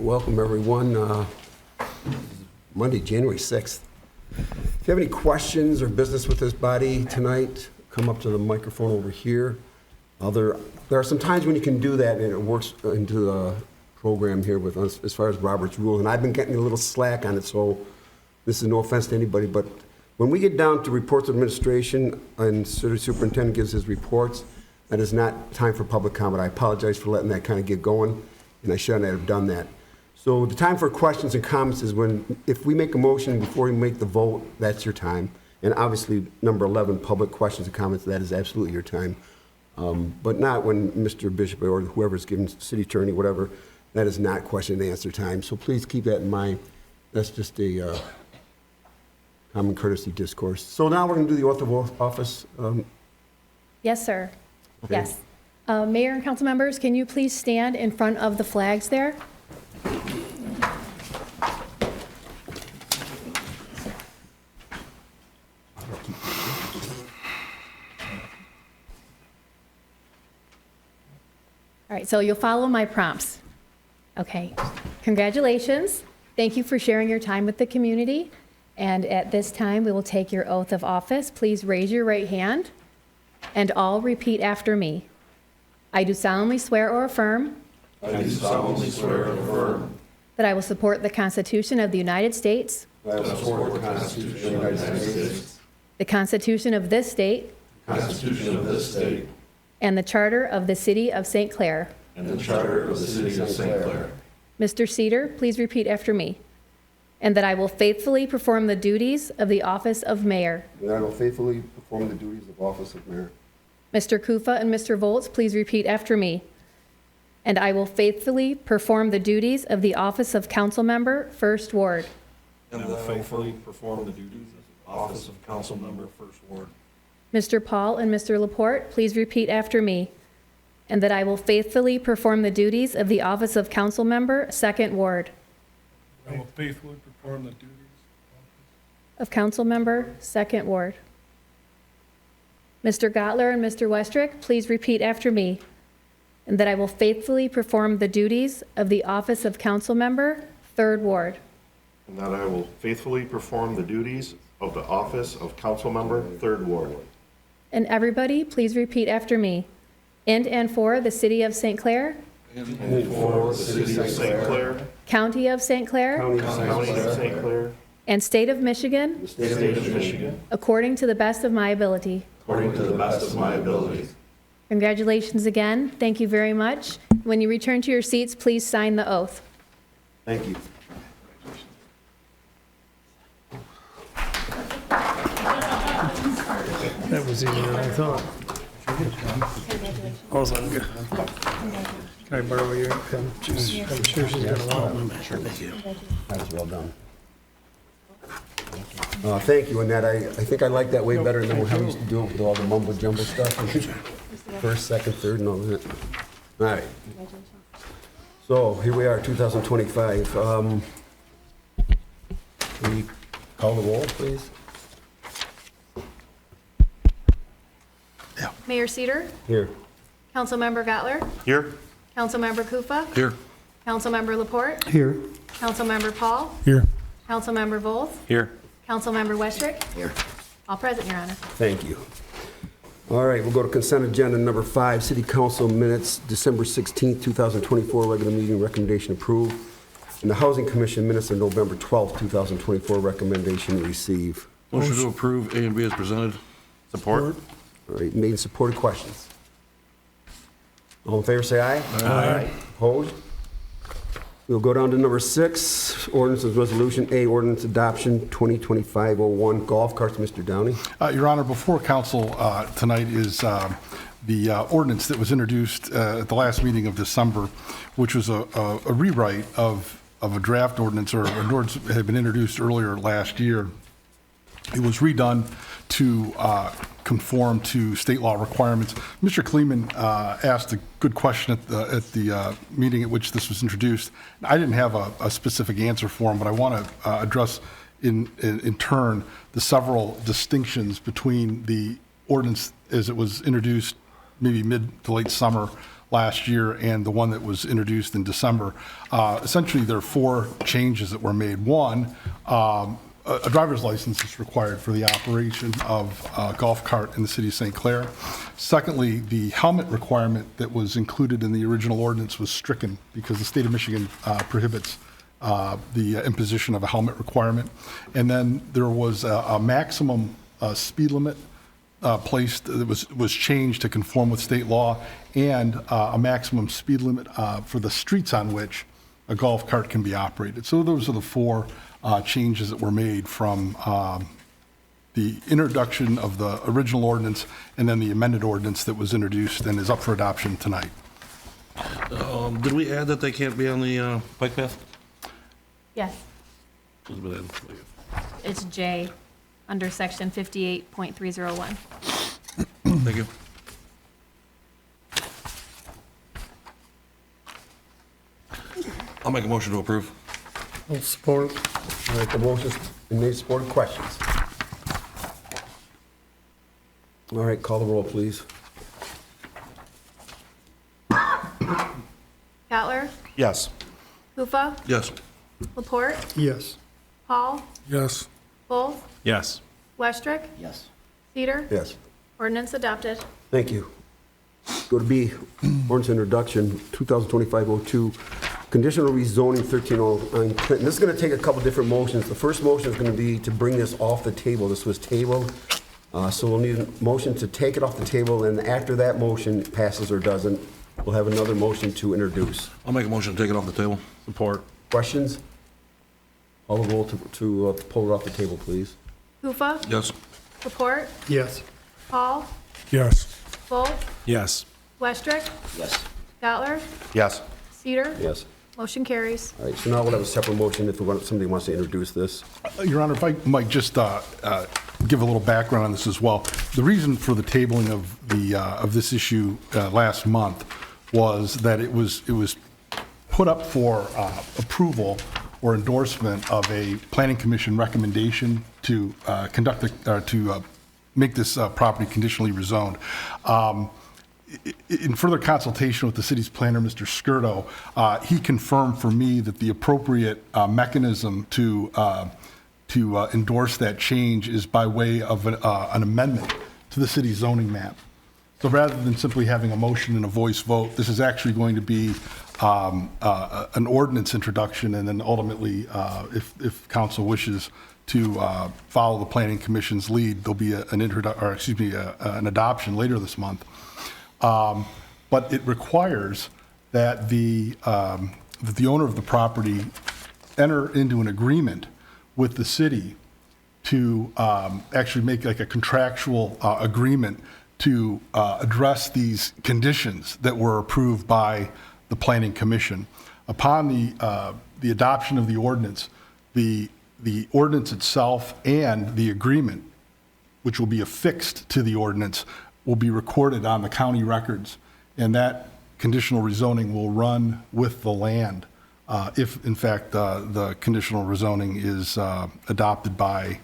Welcome, everyone. Monday, January 6th. If you have any questions or business with this body tonight, come up to the microphone over here. There are some times when you can do that, and it works into the program here with us as far as Robert's rules. And I've been getting a little slack on it, so this is no offense to anybody, but when we get down to reports of administration and city superintendent gives his reports, that is not time for public comment. I apologize for letting that kind of get going, and I shouldn't have done that. So the time for questions and comments is if we make a motion before we make the vote, that's your time. And obviously, number 11, public questions and comments, that is absolutely your time. But not when Mr. Bishop or whoever's given city attorney, whatever, that is not question and answer time. So please keep that in mind. That's just a common courtesy discourse. So now we're going to do the oath of office. Yes, sir. Okay. Yes. Mayor and council members, can you please stand in front of the flags there? All right, so you'll follow my prompts. Okay. Congratulations. Thank you for sharing your time with the community. And at this time, we will take your oath of office. Please raise your right hand and all repeat after me. I do solemnly swear or affirm I do solemnly swear and affirm that I will support the Constitution of the United States, that I will support the Constitution of the United States, the Constitution of this state, the Constitution of this state, and the Charter of the City of St. Clair. and the Charter of the City of St. Clair. Mr. Cedar, please repeat after me. And that I will faithfully perform the duties of the office of mayor. And I will faithfully perform the duties of office of mayor. Mr. Kufa and Mr. Volz, please repeat after me. And I will faithfully perform the duties of the office of council member, First Ward. And will faithfully perform the duties of office of council member, First Ward. Mr. Paul and Mr. Laporte, please repeat after me. And that I will faithfully perform the duties of the office of council member, Second Ward. I will faithfully perform the duties Of council member, Second Ward. Mr. Gottler and Mr. Westrick, please repeat after me. And that I will faithfully perform the duties of the office of council member, Third Ward. And that I will faithfully perform the duties of the office of council member, Third Ward. And everybody, please repeat after me. In and for the city of St. Clair, And for the city of St. Clair, county of St. Clair, county of St. Clair, and state of Michigan, state of Michigan, according to the best of my ability. According to the best of my abilities. Congratulations again. Thank you very much. When you return to your seats, please sign the oath. Thank you. That was easier than I thought. I was like, can I borrow your pen? I'm sure she's gonna want it. Sure, thank you. That was well done. Thank you, Annette. I think I like that way better than how we used to do it with all the mumbo jumbo stuff. First, second, third, and all that. All right. So here we are, 2025. Will you call the roll, please? Mayor Cedar, Here. Councilmember Gottler, here, Councilmember Kufa, Here. Councilmember Laporte, Here. Councilmember Paul, Here. Councilmember Volz, Here. Councilmember Westrick. Here. All present, Your Honor. Thank you. All right, we'll go to consent agenda number 5, City Council minutes, December 16th, 2024, regular meeting, recommendation approved. And the Housing Commission minutes of November 12th, 2024, recommendation receive. Motion to approve A and B as presented. support. All right, made and supported, questions? All in favor, say aye. Aye. Opposed? We'll go down to number 6, ordinances resolution A, ordinance adoption 2025-01, golf carts, Mr. Downey. Your Honor, before council tonight is the ordinance that was introduced at the last meeting of December, which was a rewrite of a draft ordinance or an ordinance that had been introduced earlier last year. It was redone to conform to state law requirements. Mr. Kleeman asked a good question at the meeting at which this was introduced. I didn't have a specific answer for him, but I want to address in turn the several distinctions between the ordinance as it was introduced maybe mid to late summer last year and the one that was introduced in December. Essentially, there are 4 changes that were made. One, a driver's license is required for the operation of a golf cart in the city of St. Clair. Secondly, the helmet requirement that was included in the original ordinance was stricken because the state of Michigan prohibits the imposition of a helmet requirement. And then there was a maximum speed limit placed that was changed to conform with state law, and a maximum speed limit for the streets on which a golf cart can be operated. So those are the 4 changes that were made from the introduction of the original ordinance and then the amended ordinance that was introduced and is up for adoption tonight. Did we add that they can't be on the bike path? Yes, it's J, under section 58.301. Thank you. I'll make a motion to approve. I'll support. All right, the motion's been made, supported. Questions? All right, call the roll, please. Cutler, Yes. Huffa, Yes. Laporte, Yes. Paul, Yes. Volk, Yes. Westrick, Yes. Cedar. Yes. Ordinance adopted. Thank you. Go to B, ordinance introduction, 2025-02, conditional rezoning 1309 Clinton. This is going to take a couple different motions. The first motion is going to be to bring this off the table. This was tabled, so we'll need a motion to take it off the table, and after that motion passes or doesn't, we'll have another motion to introduce. I'll make a motion to take it off the table. Support. Questions? Call the roll to pull it off the table, please. Huffa, Yes. Laporte, Yes. Paul, Yes. Volk, Yes. Westrick, Yes. Cutler, Yes. Cedar. Yes. Motion carries. All right, so now we'll have a separate motion if somebody wants to introduce this. Your Honor, if I might just give a little background on this as well. The reason for the tabling of this issue last month was that it was put up for approval or endorsement of a planning commission recommendation to make this property conditionally rezoned. In further consultation with the city's planner, Mr. Skirdo, he confirmed for me that the appropriate mechanism to endorse that change is by way of an amendment to the city's zoning map. So rather than simply having a motion and a voice vote, this is actually going to be an ordinance introduction, and then ultimately, if council wishes to follow the planning commission's lead, there'll be an adoption later this month. But it requires that the owner of the property enter into an agreement with the city to actually make like a contractual agreement to address these conditions that were approved by the planning commission. Upon the adoption of the ordinance, the ordinance itself and the agreement, which will be affixed to the ordinance, will be recorded on the county records, and that conditional rezoning will run with the land if, in fact, the conditional rezoning is adopted by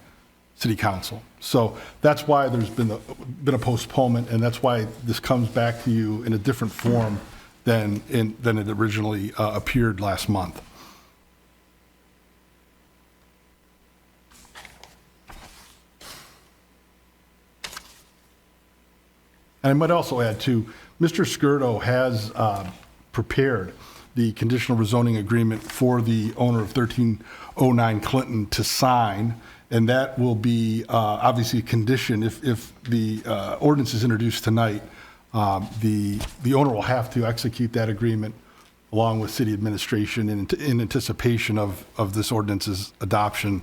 city council. So that's why there's been a postponement, and that's why this comes back to you in a different form than it originally appeared last month. And I might also add, too, Mr. Skirdo has prepared the conditional rezoning agreement for the owner of 1309 Clinton to sign, and that will be obviously a condition. If the ordinance is introduced tonight, the owner will have to execute that agreement along with city administration in anticipation of this ordinance's adoption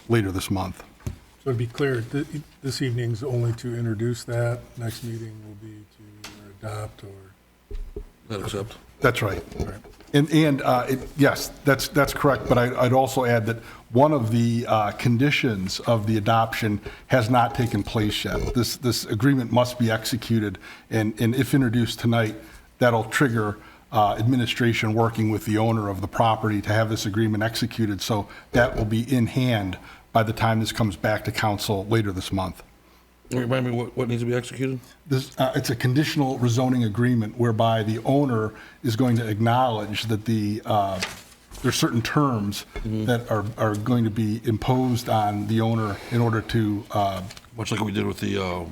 later this month. So to be clear, this evening's only to introduce that. Next meeting will be to either adopt or... That accept. That's right. Yes, that's correct, but I'd also add that one of the conditions of the adoption has not taken place yet. This agreement must be executed, and if introduced tonight, that'll trigger administration working with the owner of the property to have this agreement executed, so that will be in hand by the time this comes back to council later this month. Remind me what needs to be executed? This, it's a conditional rezoning agreement whereby the owner is going to acknowledge that there's certain terms that are going to be imposed on the owner in order to, Much like we did with the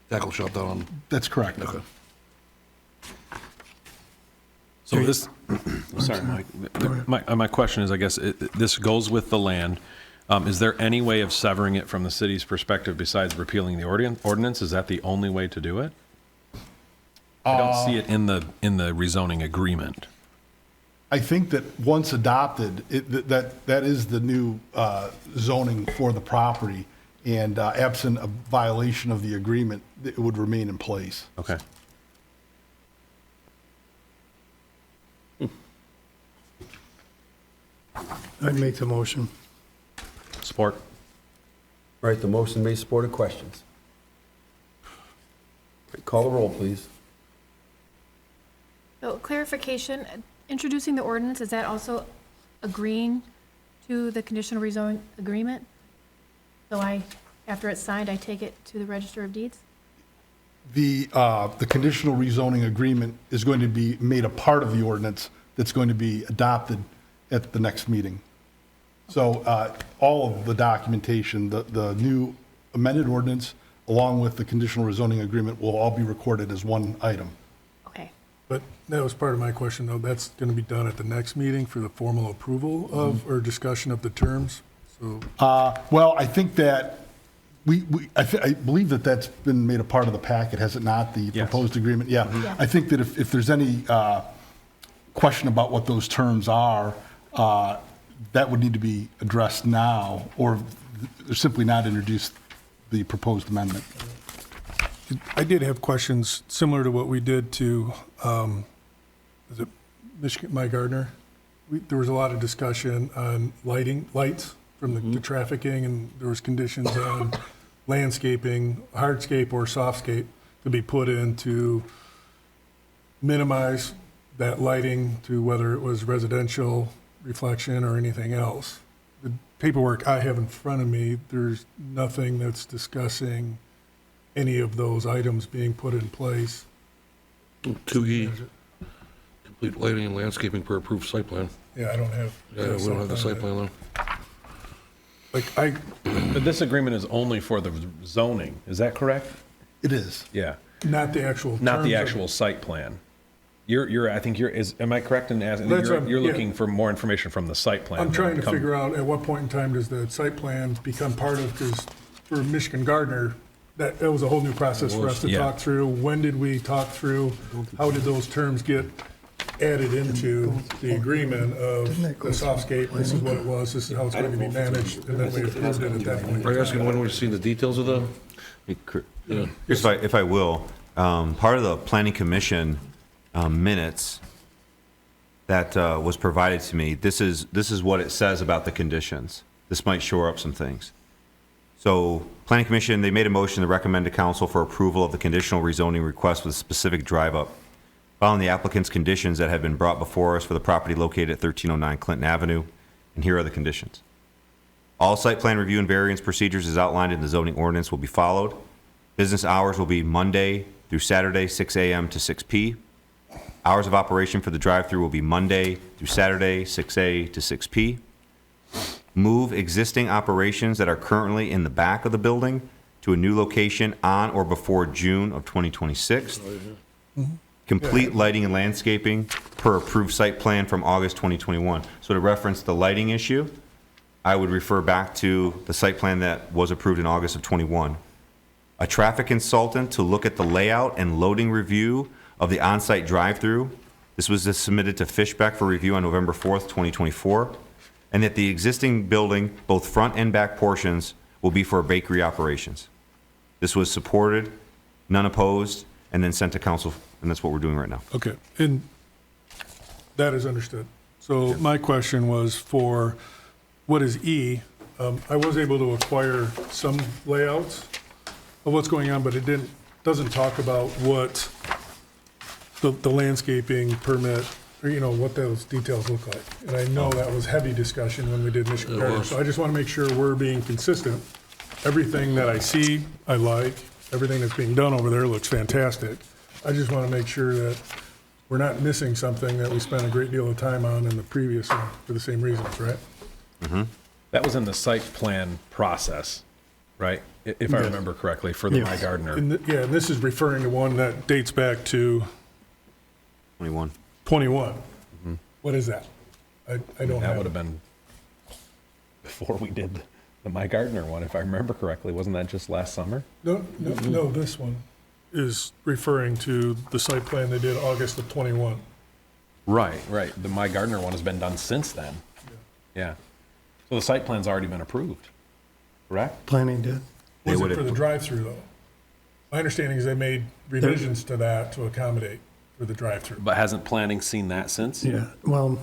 tackle shop down on. that's correct. Okay. So this, sorry, Mike. My question is, I guess, this goes with the land. Is there any way of severing it from the city's perspective besides repealing the ordinance? Is that the only way to do it? I don't see it in the rezoning agreement. I think that once adopted, that is the new zoning for the property, and absent a violation of the agreement, it would remain in place. Okay. I'd make the motion. Support. All right, the motion made, supported, questions? All right, call the roll, please. So clarification, introducing the ordinance, is that also agreeing to the conditional rezone agreement? So after it's signed, I take it to the Register of Deeds? The conditional rezoning agreement is going to be made a part of the ordinance that's going to be adopted at the next meeting. So all of the documentation, the new amended ordinance, along with the conditional rezoning agreement, will all be recorded as one item. Okay. But that was part of my question, though. That's going to be done at the next meeting for the formal approval of, or discussion of the terms. So Well, I think that I believe that that's been made a part of the packet, has it not? The Yes. proposed agreement? Yeah. Yes. I think that if there's any question about what those terms are, that would need to be addressed now, or simply not introduce the proposed amendment. I did have questions similar to what we did to, is it Michigan, my Gardner? There was a lot of discussion on lights from the trafficking, and there was conditions on landscaping, hardscape or softscape, to be put in to minimize that lighting to whether it was residential reflection or anything else. The paperwork I have in front of me, there's nothing that's discussing any of those items being put in place. 2E, complete lighting and landscaping per approved site plan. Yeah, I don't have. Yeah, we don't have the site plan though. Like, But this agreement is only for the zoning, is that correct? It is. Yeah, not the actual. not the terms of- actual site plan. Am I correct in asking, That's you're what- yeah. looking for more information from the site plan? I'm trying to Come- figure out at what point in time does the site plan become part of, because for Michigan Gardner, that was a whole new process for us to Yeah. talk through. When did we talk through? How did those terms get added into the agreement of the softscape? This is what it was, this is how it's going to be managed, and then we approved it at that point. Are you asking when we've seen the details of the? If I will, part of the planning commission minutes that was provided to me, this is what it says about the conditions. This might shore up some things. So, planning commission, they made a motion to recommend to council for approval of the conditional rezoning request with specific drive-up, following the applicant's conditions that have been brought before us for the property located at 1309 Clinton Avenue, and here are the conditions. All site plan review and variance procedures as outlined in the zoning ordinance will be followed. Business hours will be Monday through Saturday, 6 a.m. to 6 p. Hours of operation for the drive-through will be Monday through Saturday, 6 a to 6 p. Move existing operations that are currently in the back of the building to a new location on or before June of 2026. Complete lighting and landscaping per approved site plan from August 2021. So to reference the lighting issue, I would refer back to the site plan that was approved in August of 21. A traffic consultant to look at the layout and loading review of the on-site drive-through. This was submitted to Fishbeck for review on November 4th, 2024. And that the existing building, both front and back portions, will be for bakery operations. This was supported, none opposed, and then sent to council, and that's what we're doing right now. Okay, and that is understood. So my question was for, what is E? I was able to acquire some layouts of what's going on, but it doesn't talk about what the landscaping permit or, what those details look like. And I know that was heavy discussion when we did Michigan It Garden. was. So I just want to make sure we're being consistent. Everything that I see, I like. Everything that's being done over there looks fantastic. I just want to make sure that we're not missing something that we spent a great deal of time on in the previous one for the same reasons, right? That was in the site plan process, right? If I remember correctly, for the My Gardener. And and this is referring to one that dates back to 21. 21. What is that? I don't That have would it. have been before we did the My Gardener one, if I remember correctly. Wasn't that just last summer? No, this one is referring to the site plan they did August of 21. Right. The My Gardener one has been done since then. Yeah. So the site plan's already been approved, correct? Planning did. They Was would it for have- the drive-through, though? My understanding is they made revisions to that to accommodate for the drive-through. But hasn't planning seen that since? Yeah, well,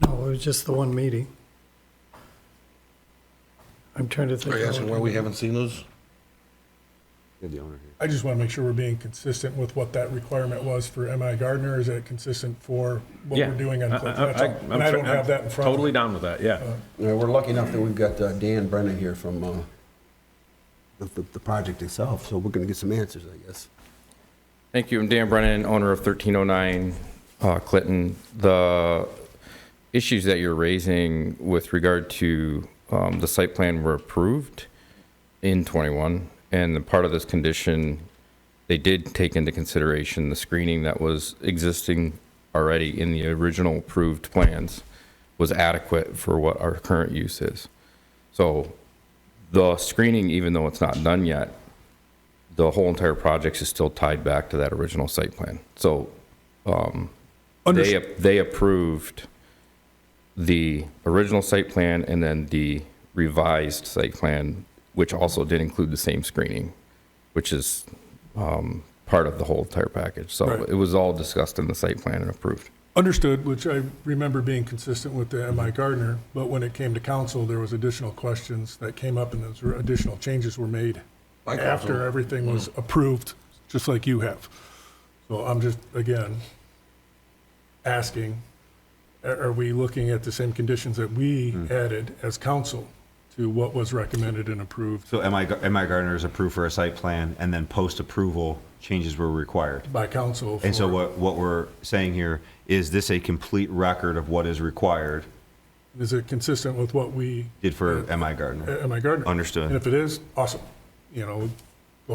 no, it was just the one meeting. I'm trying to think. Are you asking why we haven't seen those? You're the owner here. I just want to make sure we're being consistent with what that requirement was for MI Gardner. Is that consistent for what we're doing on Clinton? That's all. And I don't have that in front of me. Totally down with that, yeah. We're lucky enough that we've got Dan Brennan here from the project itself, so we're going to get some answers, I guess. Thank you. I'm Dan Brennan, owner of 1309 Clinton. The issues that you're raising with regard to the site plan were approved in 21, and the part of this condition, they did take into consideration the screening that was existing already in the original approved plans was adequate for what our current use is. So the screening, even though it's not done yet, the whole entire project is still tied back to that original site plan. So they approved the original site plan and then the revised site plan, which also did include the same screening, which is part of the whole entire package. So Right. it was all discussed in the site plan and approved. Understood, which I remember being consistent with the MI Gardner, but when it came to council, there was additional questions that came up and those additional changes were made By after council. everything was approved, just like you have. So I'm just, again, asking, are we looking at the same conditions that we added as council to what was recommended and approved So MI Gardner is approved for a site plan, and then post-approval, changes were required. by council? And so for- what we're saying here, is this a complete record of what is required, Is it consistent with what we did for MI Gardner? MI Gardner? Understood. And if it is, awesome. Go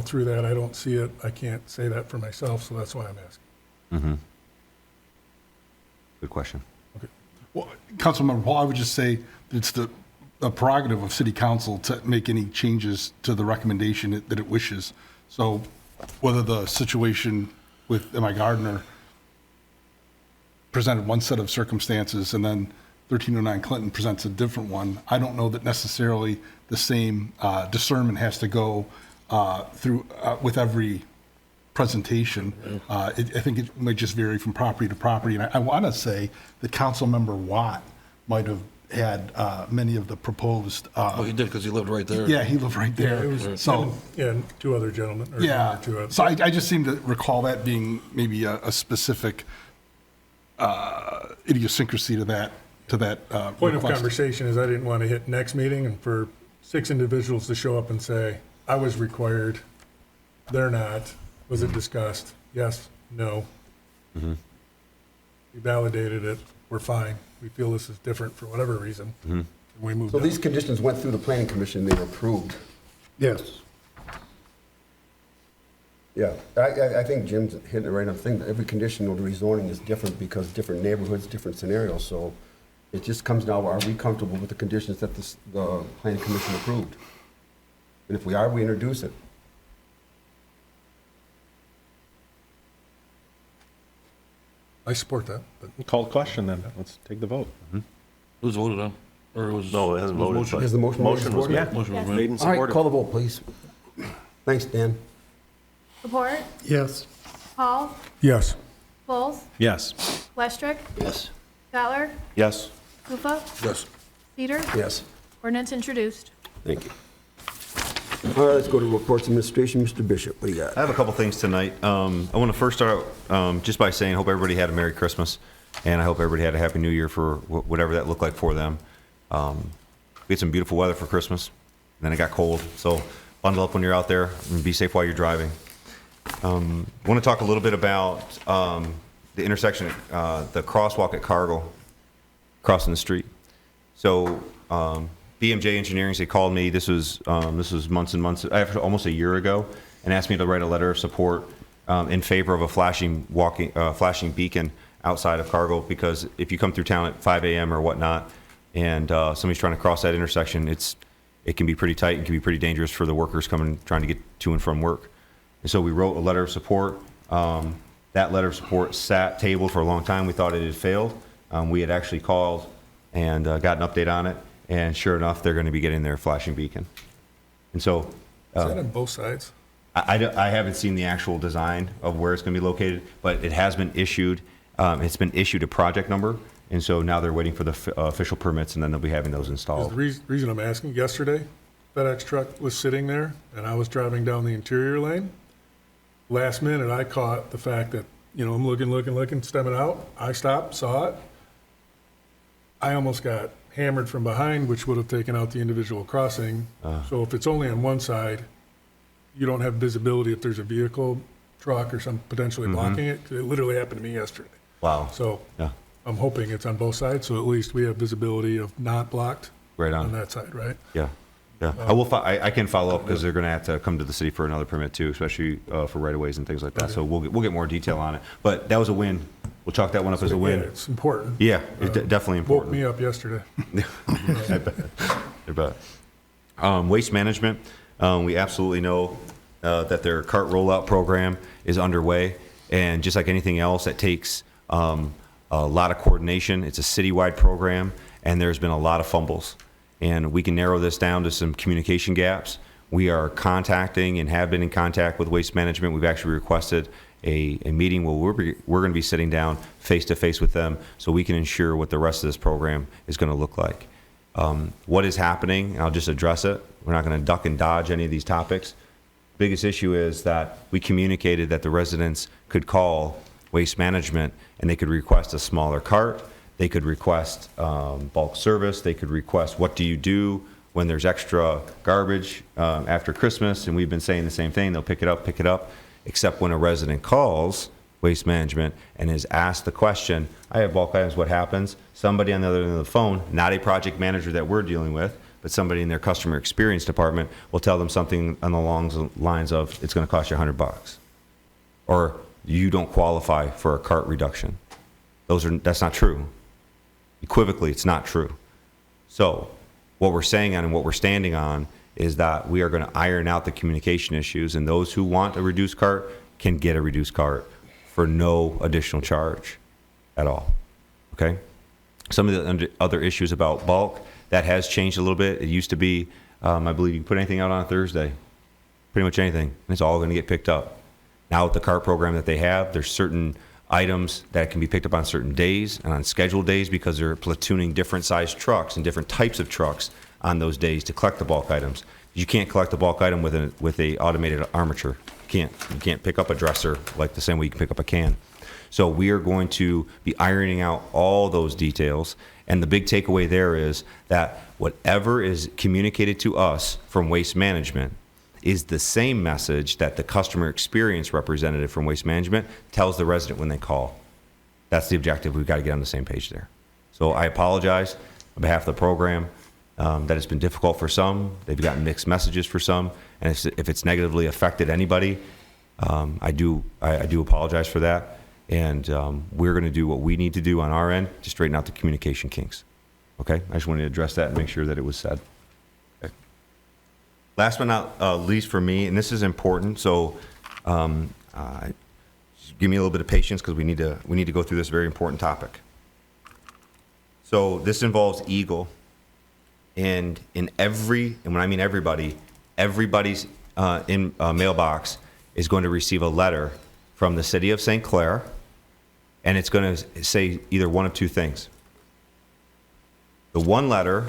through that. I don't see it. I can't say that for myself, so that's why I'm asking. Good question. Well, Councilmember Paul, I would just say it's the prerogative of city council to make any changes to the recommendation that it wishes. So whether the situation with MI Gardner presented one set of circumstances and then 1309 Clinton presents a different one, I don't know that necessarily the same discernment has to go through with every presentation. I think it might just vary from property to property. And I want to say that Councilmember Watt might have had many of the proposed. Well, he did because he lived right there. Yeah, he lived right there. It was, So, and two other gentlemen. or yeah. one or two others. So I just seem to recall that being maybe a specific idiosyncrasy to that Point of request. conversation is I didn't want to hit next meeting and for 6 individuals to show up and say, I was required, they're not. Was it discussed? Yes, no. We validated it, we're fine. We feel this is different for whatever reason. We moved So on. these conditions went through the planning commission, they were approved. Yes. Yeah, I think Jim's hitting it right on the thing. Every condition of the rezoning is different because different neighborhoods, different scenarios. So it just comes down, are we comfortable with the conditions that the planning commission approved? And if we are, we introduce it. I support that, but Call the question then. Let's take the vote. It was voted on, or it was. No, it hasn't voted, motion. but- Is the motion Motion was supported? made. Motion was made. Made and All right, supported. call the vote, please. Thanks, Dan. Support? Yes. Paul? yes. Bowles? Yes. Westrick? Yes. Fowler? Yes. Kufa? Yes. Cedar? Yes. Ordinance introduced. Thank you. All right, let's go to reports of administration. Mr. Bishop, what do you got? I have a couple things tonight. I want to first start out just by saying, hope everybody had a Merry Christmas. and I hope everybody had a happy new year for whatever that looked like for them. We had some beautiful weather for Christmas, and then it got cold, so bundle up when you're out there and be safe while you're driving. I want to talk a little bit about the intersection, the crosswalk at Cargill, crossing the street. So BMJ Engineering, they called me, this was months and months, almost a year ago, and asked me to write a letter of support in favor of a flashing beacon outside of Cargill, because if you come through town at 5 a.m. or whatnot, and somebody's trying to cross that intersection, it can be pretty tight and can be pretty dangerous for the workers trying to get to and from work. And so we wrote a letter of support. That letter of support sat tabled for a long time. We thought it had failed. We had actually called and got an update on it, and sure enough, they're going to be getting their flashing beacon. And so, Is that on both sides? I haven't seen the actual design of where it's going to be located, but it has been issued. It's been issued a project number, and so now they're waiting for the official permits, and then they'll be having those installed. The reason I'm asking, yesterday, FedEx truck was sitting there, and I was driving down the interior lane. Last minute, I caught the fact that, I'm looking, stemming out. I stopped, saw it. I almost got hammered from behind, which would have taken out the individual crossing. So if it's only on one side, you don't have visibility if there's a vehicle, truck, or some potentially blocking it. It literally happened to me yesterday. Wow. So Yeah. I'm hoping it's on both sides, so at least we have visibility of not blocked Right on on. that side, right? Yeah. Yeah. I can follow up because they're going to have to come to the city for another permit too, especially for right-of-ways and things like that. Okay. So we'll get more detail on it. But that was a win. We'll chalk that one up as a win. Yeah, it's important. Yeah, it's definitely Woke important. me up yesterday. I bet. Waste management, we absolutely know that their cart rollout program is underway. And just like anything else, that takes a lot of coordination. It's a citywide program, and there's been a lot of fumbles. And we can narrow this down to some communication gaps. We are contacting and have been in contact with Waste Management. We've actually requested a meeting where we're going to be sitting down face-to-face with them so we can ensure what the rest of this program is going to look like. What is happening, I'll just address it. We're not going to duck and dodge any of these topics. Biggest issue is that we communicated that the residents could call Waste Management and they could request a smaller cart. They could request bulk service. They could request, what do you do when there's extra garbage after Christmas? And we've been saying the same thing. They'll pick it up, except when a resident calls Waste Management and is asked the question, I have bulk items, what happens? Somebody on the other end of the phone, not a project manager that we're dealing with, but somebody in their customer experience department will tell them something along the lines of, it's going to cost you $100. Or you don't qualify for a cart reduction. That's not true. Equivocally, it's not true. So what we're saying on and what we're standing on is that we are going to iron out the communication issues, and those who want a reduced cart can get a reduced cart for no additional charge at all. Okay? Some of the other issues about bulk, that has changed a little bit. It used to be, I believe you can put anything out on a Thursday, pretty much anything, and it's all going to get picked up. Now with the cart program that they have, there's certain items that can be picked up on certain days and on scheduled days because they're platooning different sized trucks and different types of trucks on those days to collect the bulk items. You can't collect a bulk item with a automated armature. You can't pick up a dresser like the same way you can pick up a can. So we are going to be ironing out all those details. And the big takeaway there is that whatever is communicated to us from Waste Management is the same message that the customer experience representative from Waste Management tells the resident when they call. That's the objective. We've got to get on the same page there. So I apologize on behalf of the program that it's been difficult for some. They've gotten mixed messages for some. And if it's negatively affected anybody, I do apologize for that. And we're going to do what we need to do on our end to straighten out the communication kinks. Okay? I just wanted to address that and make sure that it was said. Okay. Last but not least for me, and this is important, so give me a little bit of patience because we need to go through this very important topic. So this involves Eagle, and when I mean everybody, everybody's mailbox is going to receive a letter from the city of St. Clair, and it's going to say either one of two things. The one letter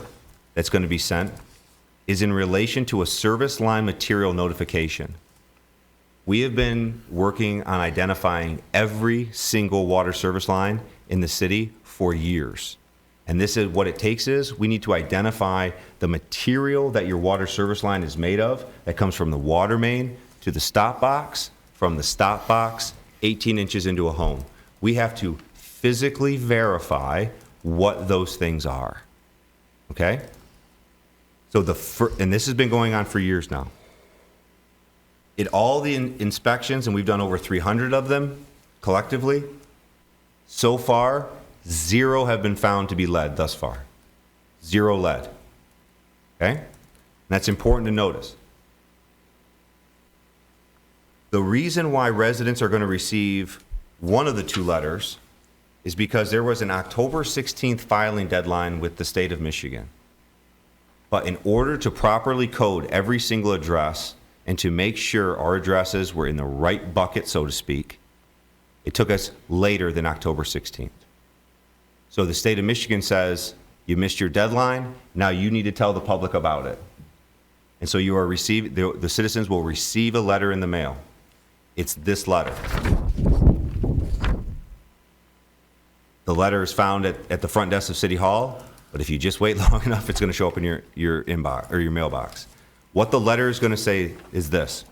that's going to be sent is in relation to a service line material notification. We have been working on identifying every single water service line in the city for years. And this is what it takes is we need to identify the material that your water service line is made of that comes from the water main to the stop box, from the stop box 18 inches into a home. We have to physically verify what those things are. Okay? So and this has been going on for years now. In all the inspections, and we've done over 300 of them collectively, so far, 0 have been found to be lead thus far. 0 lead. Okay? And that's important to notice. The reason why residents are going to receive one of the 2 letters is because there was an October 16th filing deadline with the state of Michigan. But in order to properly code every single address and to make sure our addresses were in the right bucket, so to speak, it took us later than October 16th. So the state of Michigan says, you missed your deadline, now you need to tell the public about it. And so you are the citizens will receive a letter in the mail. It's this letter. The letter is found at the front desk of City Hall, but if you just wait long enough, it's going to show up in your inbox or your mailbox. What the letter is going to say is this.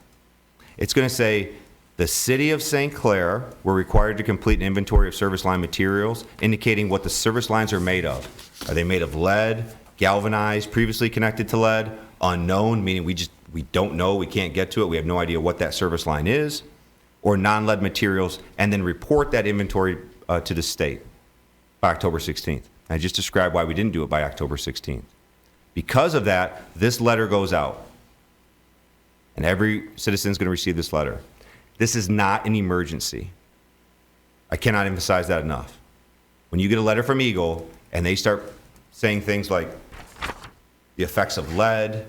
It's going to say, the City of St. Clair were required to complete an inventory of service line materials, indicating what the service lines are made of. Are they made of lead, galvanized, previously connected to lead, unknown, meaning we don't know, we can't get to it, we have no idea what that service line is, or non-lead materials, and then report that inventory to the state by October 16th. I just described why we didn't do it by October 16th. Because of that, this letter goes out, and every citizen is going to receive this letter. This is not an emergency. I cannot emphasize that enough. When you get a letter from Eagle and they start saying things like the effects of lead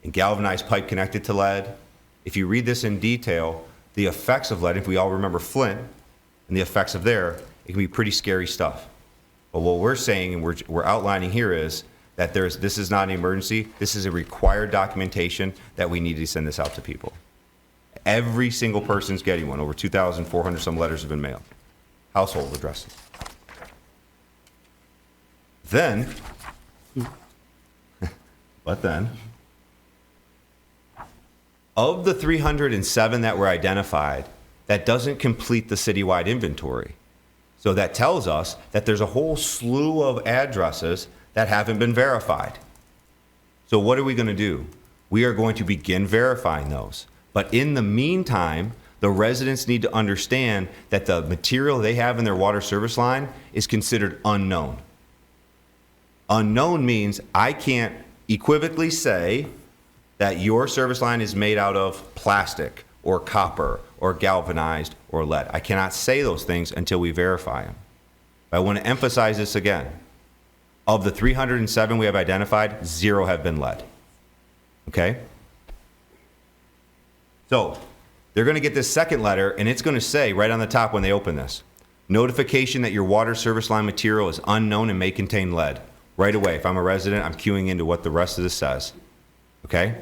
and galvanized pipe connected to lead, if you read this in detail, the effects of lead, if we all remember Flint and the effects of there, it can be pretty scary stuff. But what we're saying and we're outlining here is that this is not an emergency. This is a required documentation that we need to send this out to people. Every single person's getting one. Over 2,400 some letters have been mailed. Household addresses. Then, of the 307 that were identified, that doesn't complete the citywide inventory. So that tells us that there's a whole slew of addresses that haven't been verified. So what are we going to do? We are going to begin verifying those. But in the meantime, the residents need to understand that the material they have in their water service line is considered unknown. Unknown means I can't equivocally say that your service line is made out of plastic or copper or galvanized or lead. I cannot say those things until we verify them. But I want to emphasize this again. Of the 307 we have identified, 0 have been lead. Okay? So they're going to get this second letter, and it's going to say right on the top when they open this, notification that your water service line material is unknown and may contain lead. Right away, if I'm a resident, I'm queuing into what the rest of this says. Okay?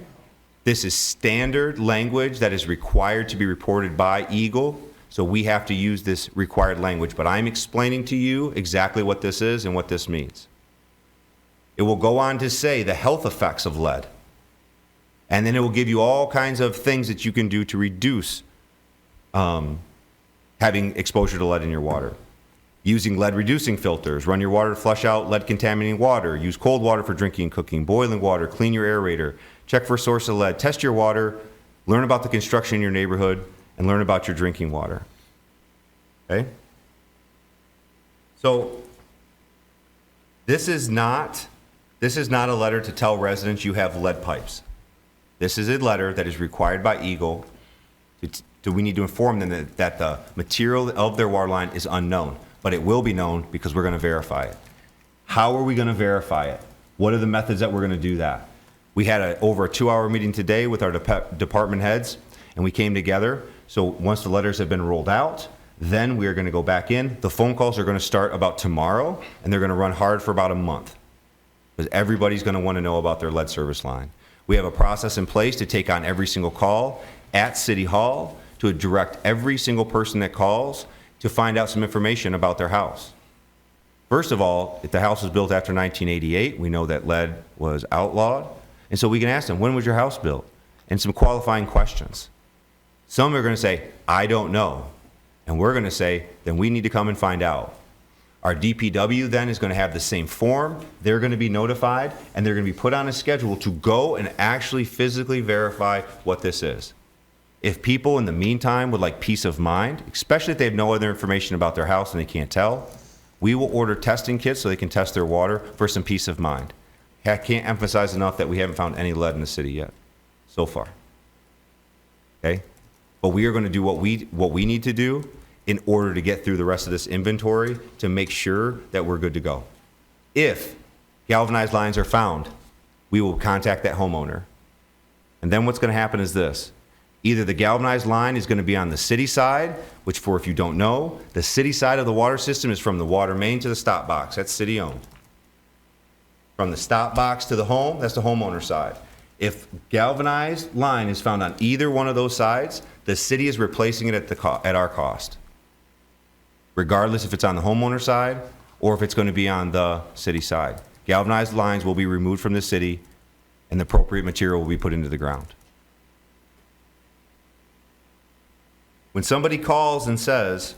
This is standard language that is required to be reported by Eagle, so we have to use this required language. But I'm explaining to you exactly what this is and what this means. It will go on to say the health effects of lead. And then it will give you all kinds of things that you can do to reduce having exposure to lead in your water. Using lead-reducing filters, run your water to flush out lead-contaminating water, use cold water for drinking and cooking, boiling water, clean your aerator, check for a source of lead, test your water, learn about the construction in your neighborhood, and learn about your drinking water. Okay? So this is not a letter to tell residents you have lead pipes. This is a letter that is required by Eagle. We need to inform them that the material of their water line is unknown, but it will be known because we're going to verify it. How are we going to verify it? What are the methods that we're going to do that? We had over a 2-hour meeting today with our department heads, and we came together. So once the letters have been rolled out, then we are going to go back in. The phone calls are going to start about tomorrow, and they're going to run hard for about a month because everybody's going to want to know about their lead service line. We have a process in place to take on every single call. at City Hall to direct every single person that calls to find out some information about their house. First of all, if the house was built after 1988, we know that lead was outlawed. And so we can ask them, when was your house built? And some qualifying questions. Some are going to say, I don't know. And we're going to say, then we need to come and find out. Our DPW then is going to have the same form. They're going to be notified, and they're going to be put on a schedule to go and actually physically verify what this is. If people in the meantime would like peace of mind, especially if they have no other information about their house and they can't tell, we will order testing kits so they can test their water for some peace of mind. I can't emphasize enough that we haven't found any lead in the city yet, so far. Okay? But we are going to do what we need to do in order to get through the rest of this inventory to make sure that we're good to go. If galvanized lines are found, we will contact that homeowner. And then what's going to happen is this. Either the galvanized line is going to be on the city side, which for if you don't know, the city side of the water system is from the water main to the stop box. That's city owned. From the stop box to the home, that's the homeowner side. If galvanized line is found on either one of those sides, the city is replacing it at our cost, regardless if it's on the homeowner side or if it's going to be on the city side. Galvanized lines will be removed from the city and the appropriate material will be put into the ground. When somebody calls and says,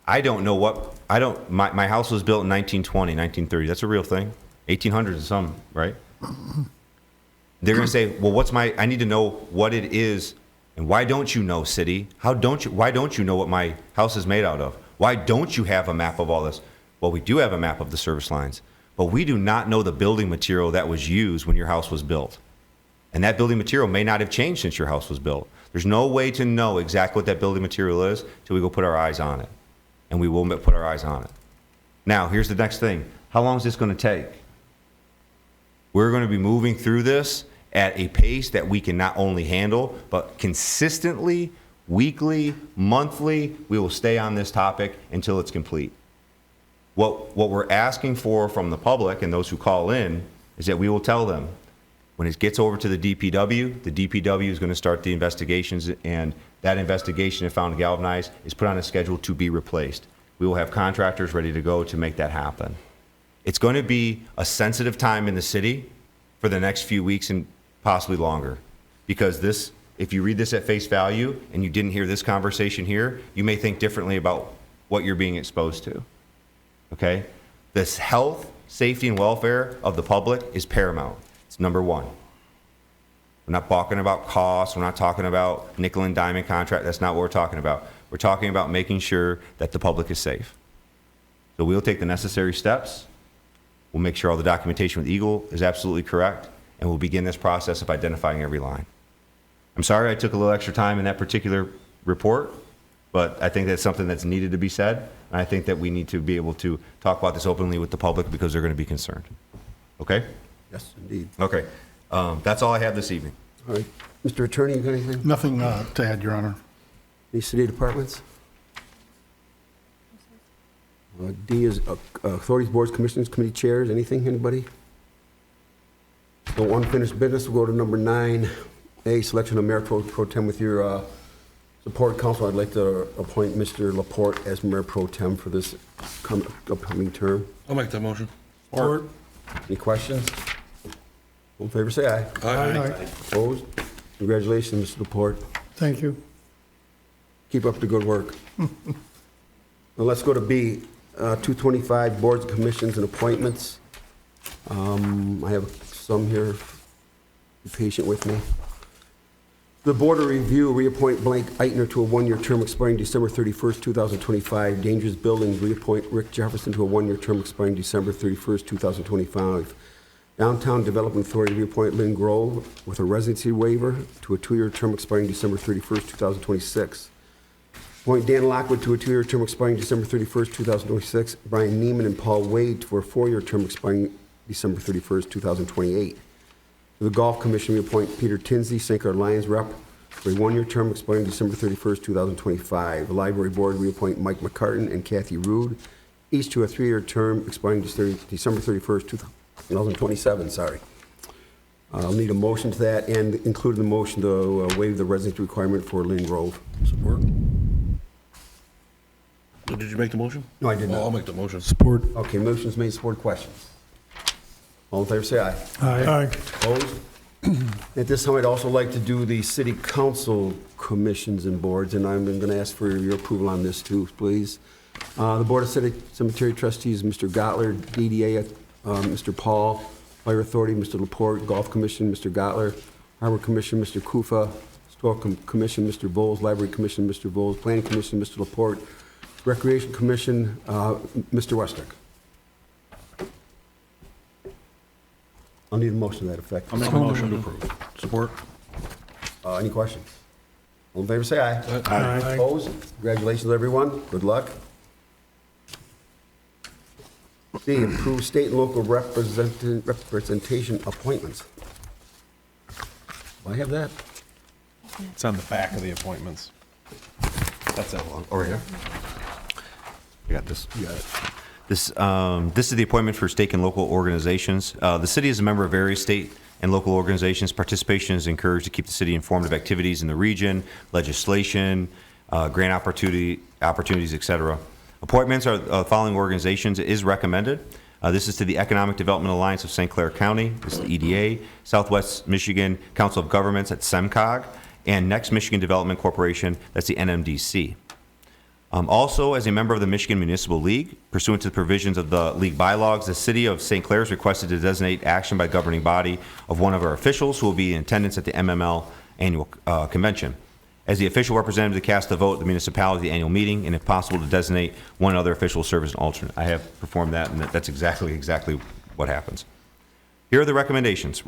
my house was built in 1920, 1930, that's a real thing. 1800s and some, right? They're going to say, well, I need to know what it is. And why don't you know, city? Why don't you know what my house is made out of? Why don't you have a map of all this? Well, we do have a map of the service lines, but we do not know the building material that was used when your house was built. And that building material may not have changed since your house was built. There's no way to know exactly what that building material is till we go put our eyes on it. And we will put our eyes on it. Now, here's the next thing. How long is this going to take? We're going to be moving through this at a pace that we can not only handle, but consistently, weekly, monthly, we will stay on this topic until it's complete. What we're asking for from the public and those who call in is that we will tell them, when it gets over to the DPW is going to start the investigations, and that investigation, if found galvanized, is put on a schedule to be replaced. We will have contractors ready to go to make that happen. It's going to be a sensitive time in the city for the next few weeks and possibly longer, because this, if you read this at face value and you didn't hear this conversation here, you may think differently about what you're being exposed to. Okay? This health, safety, and welfare of the public is paramount. It's number one. We're not talking about costs. We're not talking about nickel and diamond contract. That's not what we're talking about. We're talking about making sure that the public is safe. So we'll take the necessary steps. We'll make sure all the documentation with Eagle is absolutely correct, and we'll begin this process of identifying every line. I'm sorry I took a little extra time in that particular report, but I think that's something that's needed to be said, and I think that we need to be able to talk about this openly with the public because they're going to be concerned. Okay? Yes, indeed. Okay. That's all I have this evening. All right. Mr. Attorney, you got anything? Nothing to add, Your Honor. Any city departments? D is authorities, boards, commissions, committee chairs. Anything, anybody? No unfinished business. We'll go to number 9A, selection of mayor pro tem. With your support, council, I'd like to appoint Mr. Laporte as mayor pro tem for this upcoming term. I'll make that motion. Support. Any questions? All in favor, say aye. Aye. Opposed? Congratulations, Mr. Laporte. Thank you. Keep up the good work. Now let's go to B, 225, boards, commissions, and appointments. I have some here. Be patient with me. The Board of Review, reappoint Blank Eitner to a one-year term expiring December 31st, 2025. Dangerous Buildings, reappoint Rick Jefferson to a one-year term expiring December 31st, 2025. Downtown Development Authority, reappoint Lynn Grove with a residency waiver to a two-year term expiring December 31st, 2026. Appoint Dan Lockwood to a two-year term expiring December 31st, 2026. Brian Neiman and Paul Wade for a four-year term expiring December 31st, 2028. To the Golf Commission, reappoint Peter Tinsley, St. Clair Lions rep, for a one-year term expiring December 31st, 2025. The Library Board, reappoint Mike McCartan and Kathy Rude, each to a three-year term expiring December 31st, 2027. I'll need a motion to that and include in the motion to waive the residency requirement for Lynn Grove. Support. Did you make the motion? No, I did Oh, not. I'll make the motion. Support. Okay, motion's made, support, questions. All in favor, say aye. Aye. Opposed? At this time, I'd also like to do the city council commissions and boards, and I'm going to ask for your approval on this too, please. The Board of Cemetery Trustees, Mr. Gottler, DDA, Mr. Paul, Fire Authority, Mr. Laporte, Golf Commission, Mr. Gottler, Harbor Commission, Mr. Kufa, Historical Commission, Mr. Bowles, Library Commission, Mr. Bowles, Planning Commission, Mr. Laporte, Recreation Commission, Mr. Westrick. I'll need a motion to that effect. I'll make a motion to approve. Support. Any questions? All in favor, say aye. Aye. Opposed? Congratulations, everyone. Good luck. C, approve state and local representation appointments. Do I have that? It's on the back of the appointments. That's it. Over here. I got this. You got it. This is the appointment for state and local organizations. The city is a member of various state and local organizations. Participation is encouraged to keep the city informed of activities in the region, legislation, grant opportunities, et cetera. Appointments are the following organizations is recommended. This is to the Economic Development Alliance of St. Clair County. This is the EDA, Southwest Michigan Council of Governments at SEMCOG, and Next Michigan Development Corporation, that's the NMDC. Also, as a member of the Michigan Municipal League, pursuant to the provisions of the league bylaws, the city of St. Clair is requested to designate action by governing body of one of our officials who will be in attendance at the MML annual convention. As the official representative to cast the vote at the municipality at the annual meeting, and if possible, to designate one other official to serve as an alternate. I have performed that, and that's exactly what happens. Here are the recommendations. It's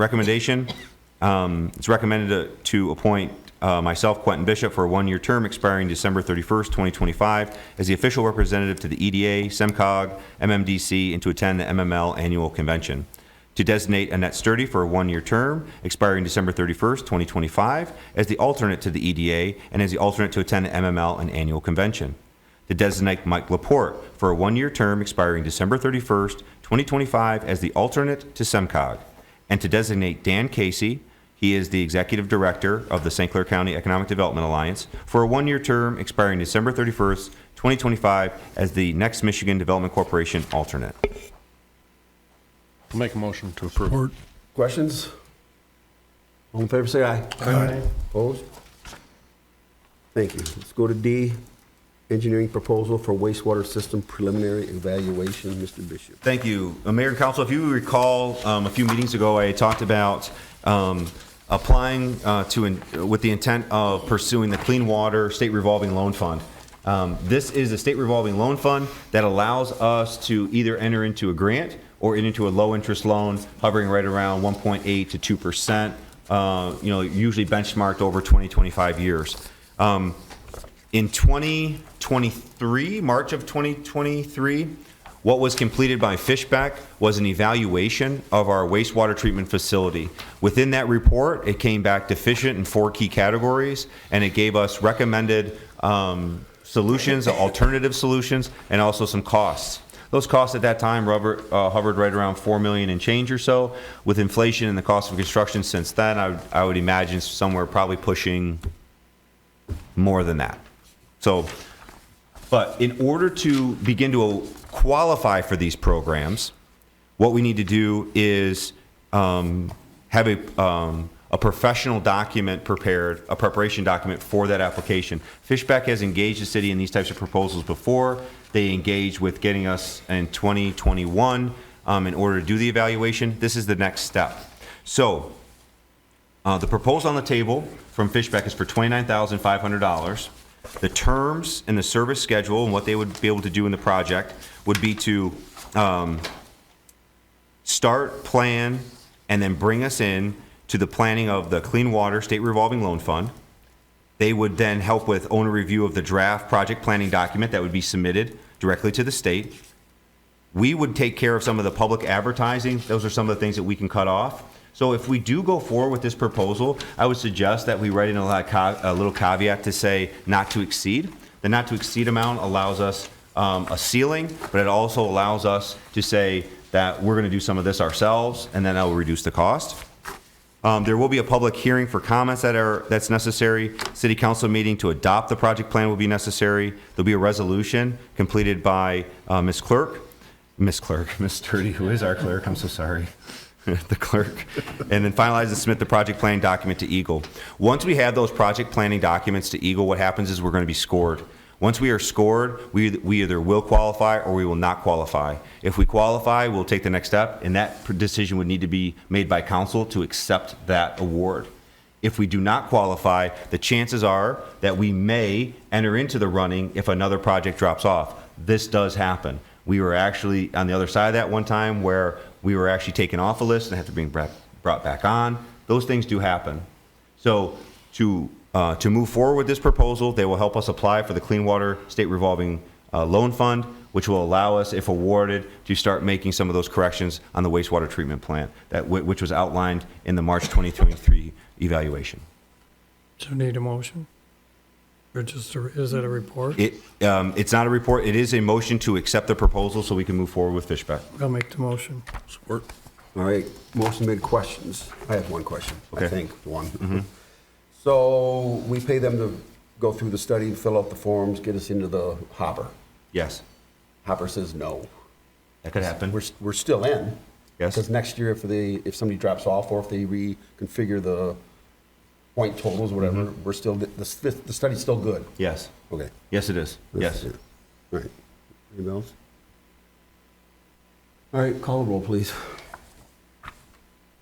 recommended to appoint myself, Quentin Bishop, for a one-year term expiring December 31st, 2025, as the official representative to the EDA, SEMCOG, MMDC, and to attend the MML annual convention. To designate Annette Sturdy for a one-year term expiring December 31st, 2025, as the alternate to the EDA and as the alternate to attend the MML and annual convention. To designate Mike Laporte for a one-year term expiring December 31st, 2025, as the alternate to SEMCOG. And to designate Dan Casey, he is the Executive Director of the St. Clair County Economic Development Alliance, for a one-year term expiring December 31st, 2025, as the Next Michigan Development Corporation alternate. I'll make a motion to approve. Support. Questions? All in favor, say aye. Aye. Opposed? Thank you. Let's go to D, engineering proposal for wastewater system preliminary evaluation. Mr. Bishop. Thank you. Mayor and Council, if you recall, a few meetings ago, I talked about applying with the intent of pursuing the Clean Water State Revolving Loan Fund. This is a state revolving loan fund that allows us to either enter into a grant or into a low-interest loan hovering right around 1.8 to 2%, usually benchmarked over 20, 25 years. In 2023, March of 2023, what was completed by Fishbeck was an evaluation of our wastewater treatment facility. Within that report, it came back deficient in 4 key categories, and it gave us recommended solutions, alternative solutions, and also some costs. Those costs at that time hovered right around $4 million and change or so. With inflation and the cost of construction since then, I would imagine somewhere probably pushing more than that. So, but in order to begin to qualify for these programs, what we need to do is have a professional document prepared, a preparation document for that application. Fishbeck has engaged the city in these types of proposals before. They engaged with getting us in 2021 in order to do the evaluation. This is the next step. So the proposal on the table from Fishbeck is for $29,500. The terms and the service schedule and what they would be able to do in the project would be to start, plan, and then bring us in to the planning of the Clean Water State Revolving Loan Fund. They would then help with owner review of the draft project planning document that would be submitted directly to the state. We would take care of some of the public advertising. Those are some of the things that we can cut off. So if we do go forward with this proposal, I would suggest that we write in a little caveat to say not to exceed. The not to exceed amount allows us a ceiling, but it also allows us to say that we're going to do some of this ourselves, and then that will reduce the cost. There will be a public hearing for comments that's necessary. City council meeting to adopt the project plan will be necessary. There'll be a resolution completed by Ms. Sturdy, who is our clerk, I'm so sorry. The clerk, and then finalize and submit the project planning document to Eagle. Once we have those project planning documents to Eagle, what happens is we're going to be scored. Once we are scored, we either will qualify or we will not qualify. If we qualify, we'll take the next step, and that decision would need to be made by council to accept that award. If we do not qualify, the chances are that we may enter into the running if another project drops off. This does happen. We were actually on the other side of that one time where we were actually taken off a list and had to be brought back on. Those things do happen. So to move forward with this proposal, they will help us apply for the Clean Water State Revolving Loan Fund, which will allow us, if awarded, to start making some of those corrections on the wastewater treatment plant, which was outlined in the March 2023 evaluation. Do you need a motion? Or just, is it a report? It's not a report. It is a motion to accept the proposal so we can move forward with Fishbeck. I'll make the motion. Support. All right, motion made. Questions? I have one question, Okay. I think, one. So we pay them to go through the study, fill out the forms, get us into the hopper. Yes, Hopper says no. that could happen. We're still in. Yes. Because next year, if somebody drops off or if they reconfigure the point totals, whatever, we're still, the study's still good. Yes. Okay. Yes, it is. Yes. All right. Anybody else? All right, call the roll, please.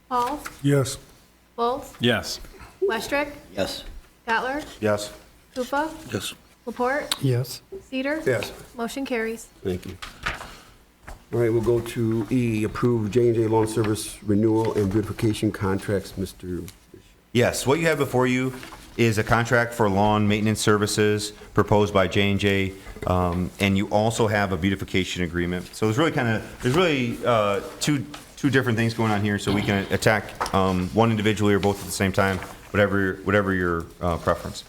Pauls, Yes. Bulls, Yes. Westrick, Yes. Gatler, Yes. Koopa, Yes. Laporte, Yes. Cedar. Yes. Motion carries. Thank you. All right, we'll go to E, approve J&J Lawn Service renewal and beautification contracts, Mr. Yes, what you have before you is a contract for lawn maintenance services proposed by J&J, and you also have a beautification agreement. So there's really two different things going on here, so we can attack one individually or both at the same time, whatever your preference.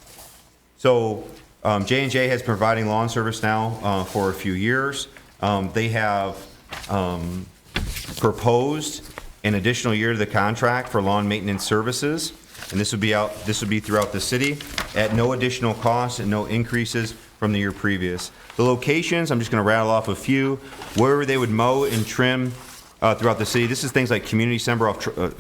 So J&J has been providing lawn service now for a few years. They have proposed an additional year to the contract for lawn maintenance services, and this would be throughout the city at no additional cost and no increases from the year previous. The locations, I'm just going to rattle off a few, wherever they would mow and trim throughout the city. This is things like community center off I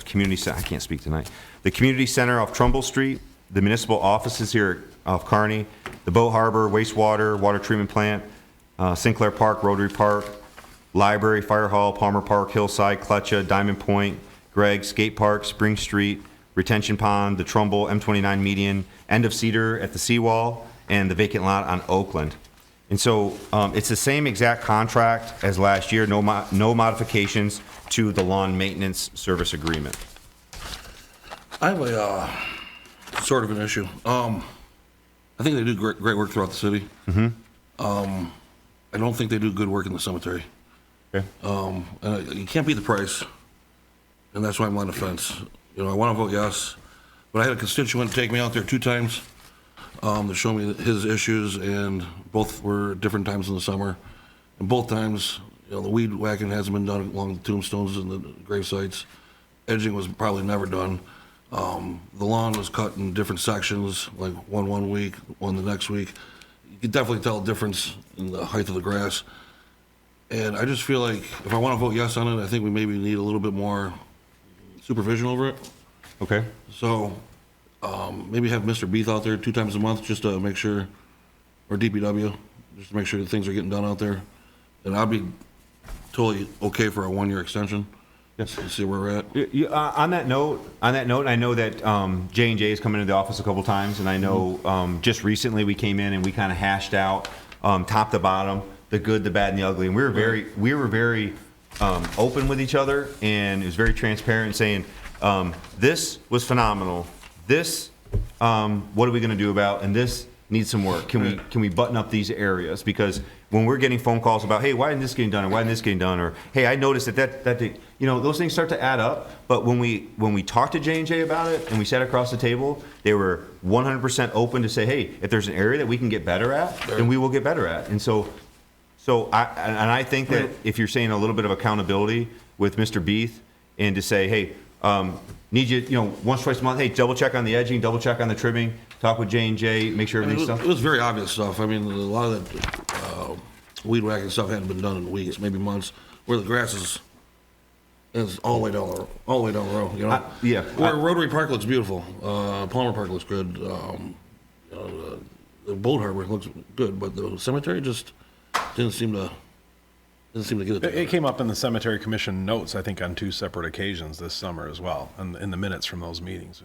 can't speak tonight. The community center off Trumbull Street, the municipal offices here off Kearney, the Boat Harbor, wastewater, water treatment plant, Sinclair Park, Rotary Park, Library, Fire Hall, Palmer Park, Hillside, Clutcha, Diamond Point, Gregg, Skate Park, Spring Street, Retention Pond, the Trumbull, M29 median, end of Cedar at the seawall, and the vacant lot on Oakland. And so it's the same exact contract as last year, no modifications to the lawn maintenance service agreement. I have a sort of an issue. I think they do great work throughout the city. I don't think they do good work in the cemetery. Okay. And you can't beat the price, and that's why I'm on the fence. You know, I want to vote yes, but I had a constituent take me out there 2 times to show me his issues, and both were different times in the summer. And both times, you know, the weed whacking hasn't been done along the tombstones and the grave sites. Edging was probably never done. The lawn was cut in different sections, like one week, one the next week. You could definitely tell a difference in the height of the grass. And I just feel like if I want to vote yes on it, I think we maybe need a little bit more supervision over it. Okay. So maybe have Mr. Beath out there 2 times a month just to make sure, or DPW, just to make sure that things are getting done out there. And I'd be totally okay for a 1-year extension. Yes. To see where we're at. On that note, I know that J&J has come into the office a couple times, and I know just recently we came in and we kind of hashed out top to bottom, the good, the bad, and the ugly. And we were very open with each other, and it was very transparent, saying this was phenomenal. This, what are we going to do about? And this needs some work. Can we button up these areas? Because when we're getting phone calls about, hey, why isn't this getting done, or why isn't this getting done, or hey, I noticed that you know, those things start to add up. But when we talked to J&J about it and we sat across the table, they were 100% open to say, hey, if there's an area that we can get better at, then we will get better at. And so I think that if you're saying a little bit of accountability with Mr. Beath, and to say, hey, Need you, once, twice a month, hey, double check on the edging, double check on the trimming, talk with J&J, make sure I mean, everything's it done? was very obvious stuff. I mean, a lot of that weed whacking stuff hadn't been done in weeks, maybe months, where the grass is all the way down the row, you know? Yeah. Where Rotary Park looks beautiful, Palmer Park looks good, the boat harbor looks good, but the cemetery just didn't seem to get it. It came up in the cemetery commission notes, I think, on 2 separate occasions this summer as well, and in the minutes from those meetings,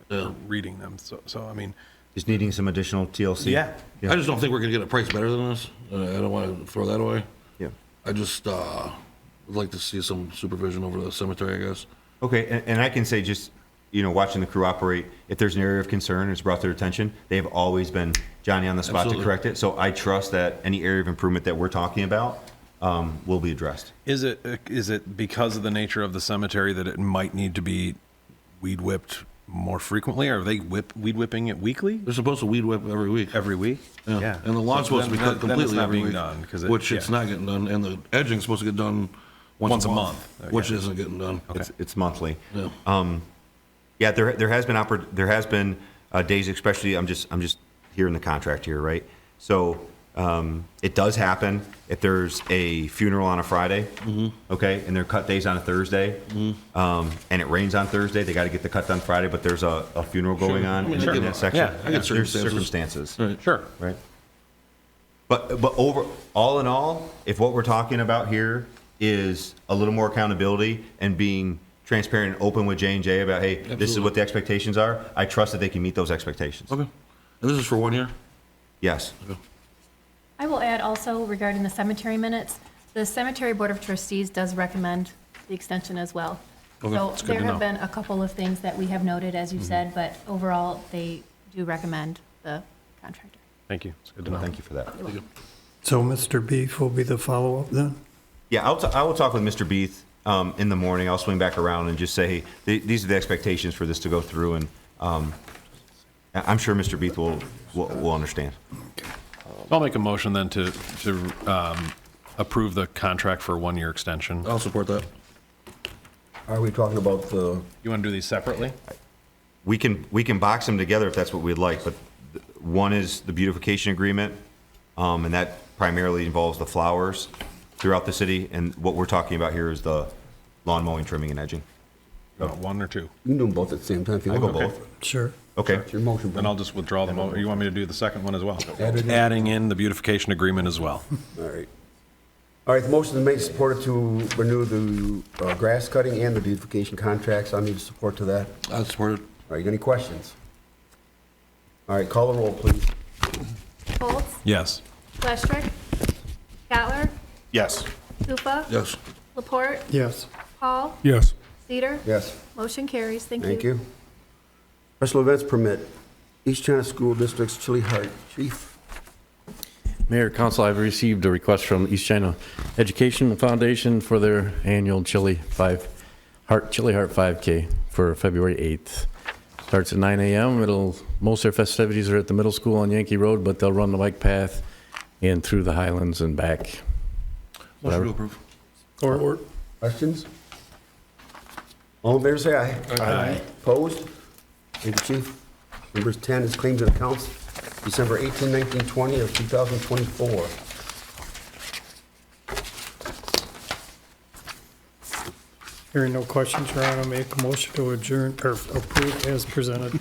reading them. So I mean, Just needing some additional TLC. yeah. I just don't think we're gonna get a price better than this. I don't want to throw that away. Yeah. I just would like to see some supervision over the cemetery, I guess. Okay, and I can say just, watching the crew operate, if there's an area of concern, it's brought to their attention, they've always been Johnny on the spot Absolutely. to correct it. So I trust that any area of improvement that we're talking about will be addressed. Is it because of the nature of the cemetery that it might need to be weed whipped more frequently? Are they weed whipping it weekly? They're supposed to weed whip every week. Every week? Yeah. And the lawn's supposed to be cut then it's completely not every being week, done, which it's not getting done, and the edging's supposed to get done once a month, which isn't getting done. It's monthly. Yeah. Yeah, there has been days, especially I'm just here in the contract here, right? So it does happen if there's a funeral on a Friday, okay, and their cut day's on a Thursday, and it rains on Thursday. They got to get the cut done Friday, but there's a funeral going on in that section. Yeah, I get There's circumstances. circumstances, Right. Sure. right? But all in all, if what we're talking about here is a little more accountability and being transparent and open with J&J about, hey, this is Absolutely. what the expectations are, I trust that they can meet those expectations. Okay. And this is for 1 year? Yes. I will add also regarding the cemetery minutes, the Cemetery Board of Trustees does recommend the extension as well. Okay, So that's good there to have know. been a couple of things that we have noted, as you said, but overall, they do recommend the contractor. Thank you. It's good to know. Thank you for that. So Mr. Beef will be the follow-up then? Yeah, I will talk with Mr. Beath in the morning. I'll swing back around and just say, hey, these are the expectations for this to go through, and I'm sure Mr. Beath will understand. I'll make a motion then to approve the contract for a 1-year extension. I'll support that. Are we talking about the, You want to do these separately? We can box them together if that's what we'd like, but one is the beautification agreement, and that primarily involves the flowers throughout the city, and what we're talking about here is the lawn mowing, trimming, and edging. 1 or 2? you can do them both at the same time if you I want. go both. Sure. Okay. It's your motion, Then Brian. I'll just withdraw the motion. You want me to do the second one as well? Add it in. Adding in the beautification agreement as well. All right. All right, the motion is made and supported to renew the grass cutting and the beautification contracts. I need support to that. I support it. All right, any questions? All right, call the roll, please. Foltz, Yes. Westrick, Gatler, Yes. Lupa, Yes. Laporte, Yes. Hall, Yes. Cedar. Yes. Motion carries. Thank you. Thank you. Special events permit, East China School District's Chili Heart. Chief? Mayor, Council, I've received a request from East China Education Foundation for their annual Chili Heart 5K for February 8th. Starts at 9 a.m. Most of their festivities are at the middle school on Yankee Road, but they'll run the bike path and through the Highlands and back. Motion to approve. Or Questions? All in favor, say aye. Aye. Opposed? Thank you, Chief. Numbers 10 is claims and accounts, December 18, 19, 20 of 2024. hearing no questions, Your Honor, make a motion to adjourn or approve as presented.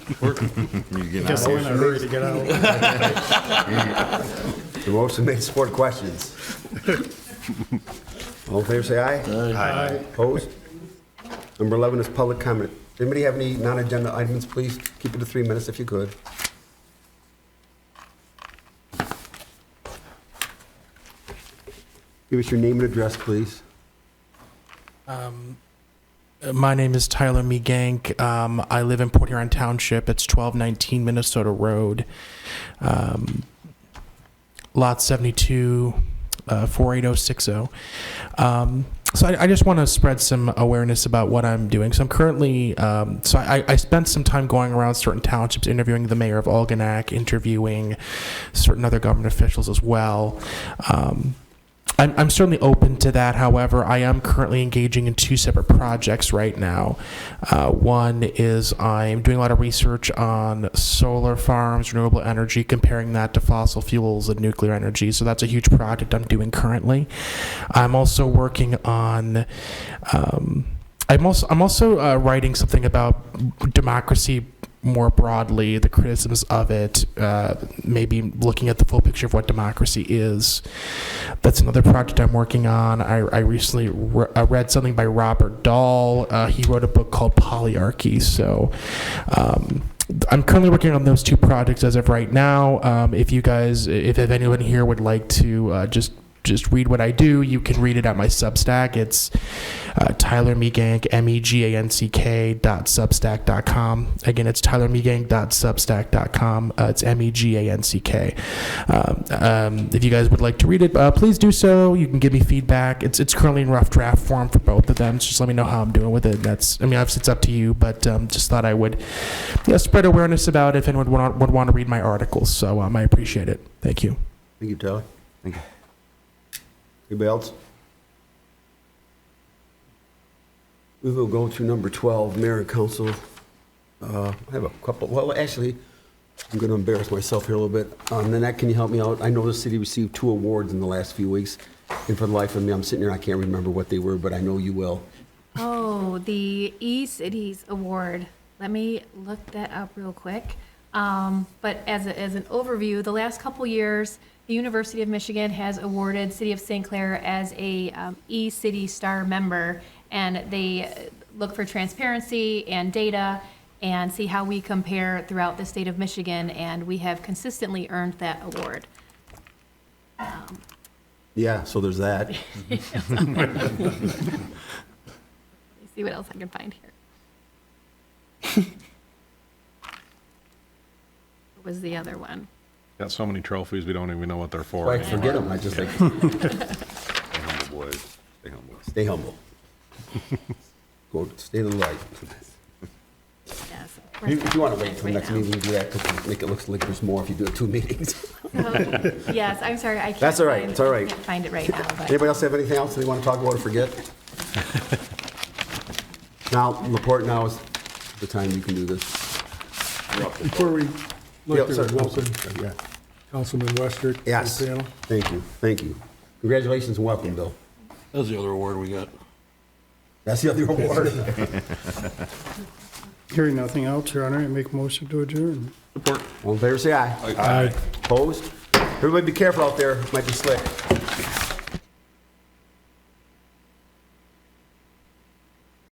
Guess I'm in a hurry to get out. The motion made, support questions. All in favor, say aye. Aye. Opposed? Number 11 is public comment. Anybody have any non-agenda items, please keep it to 3 minutes if you could. Give us your name and address, please. My name is Tyler Megank. I live in Port Huron Township. It's 1219 Minnesota Road. Lot 72, 48060. So I just want to spread some awareness about what I'm doing. So I'm currently, I spent some time going around certain townships, interviewing the mayor of Algonac, interviewing certain other government officials as well. I'm certainly open to that. However, I am currently engaging in two separate projects right now. One is I'm doing a lot of research on solar farms, renewable energy, comparing that to fossil fuels and nuclear energy. So that's a huge project I'm doing currently. I'm also working on. I'm also writing something about democracy more broadly, the criticisms of it, maybe looking at the full picture of what democracy is. That's another project I'm working on. I recently read something by Robert Dahl. He wrote a book called Polyarchy. So I'm currently working on those two projects as of right now. If anyone here would like to just read what I do, you can read it at my Substack. It's Tyler Megank, megank.substack.com. Again, it's tylermegank.substack.com. It's meganck. If you guys would like to read it, please do so. You can give me feedback. It's currently in rough draft form for both of them. So just let me know how I'm doing with it. Obviously it's up to you, but just thought I would spread awareness about it if anyone would want to read my articles. So I appreciate it. Thank you. Thank you, Tyler. Thank you. Anybody else? We will go to number 12, Mayor and Council. I have a couple, well, actually, I'm going to embarrass myself here a little bit. Nanette, can you help me out? I know the city received 2 awards in the last few weeks, and for the life of me, I'm sitting here, I can't remember what they were, but I know you will. Oh, the E-Cities Award. Let me look that up real quick. But as an overview, the last couple years, the University of Michigan has awarded City of St. Clair as a E-City Star member, and they look for transparency and data and see how we compare throughout the state of Michigan, and we have consistently earned that award. Yeah, so there's that. Let me see what else I can find here. What was the other one? Got so many trophies, we don't even know what they're for. I forget them, I just like. Stay humble, boys. Stay humble. Stay humble. Go, stay to the light. Yes, of If you want to wait course. till next meeting, we can do that, because make it look like there's more if you do it 2 meetings. Yes, I'm sorry, I can't. That's all right, it's all right. I can't find it right now, but. Anybody else have anything else they want to talk about or forget? Now, Laporte, now is the time you can do this. Before we Yeah, look sorry, at Wilson, yeah. Councilman Westrick. Yes, to the panel. thank you, thank you. Congratulations and welcome, Bill. That was the other award we got. That's the other award. Hearing nothing else, Your Honor, I make a motion to adjourn. Support. All in favor, say aye. Aye. Opposed? Everybody be careful out there, it might be slick.